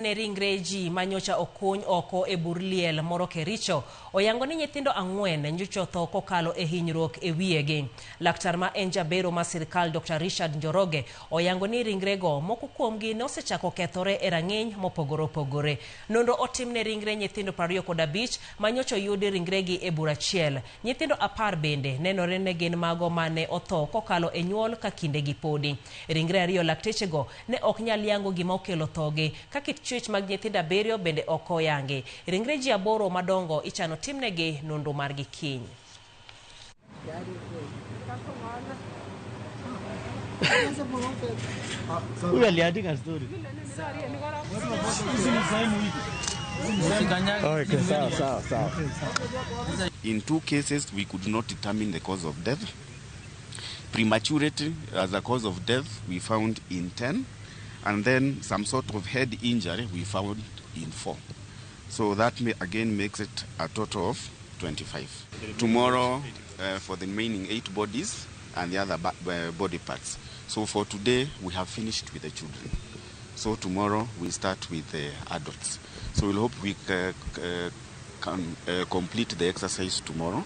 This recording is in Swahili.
Ne ringregi manyocha okuny oko e bur liel moro Kericho oyango ni nyithindo 4 nyocha tho kokalo e hinyruok e wiyegi. Laktar ma en jabero ma sirkal Dr. Richard Njoroge oyango ni ringrego moko kuomgi nosechako kethore e rang'iny mopogore opogore. Nonro otimne ringre nyithindo 25 manyocha oyudi ringregi e bur achiel. Nyithindo 10 bende nenore ne gin mago mane otho kokalo e nyuol ka kindegi podi. Ringre ariyo laktechego ne ok nyal yango gima okelo thogi ka kit chwech mag nyithindo 7 bende ok oyangi. Ringre ji 8 madongo ichano timnegi nonro margi kiny. In 2 cases, we could not determine the cause of death. Prematurity as a cause of death, we found in 10. And then some sort of head injury we found in 4. So that again makes it a total of 25. Tomorrow for the remaining 8 bodies and the other body parts. So for today we have finished with the children. So tomorrow we start with the adults. So we'll hope we can complete the exercise tomorrow.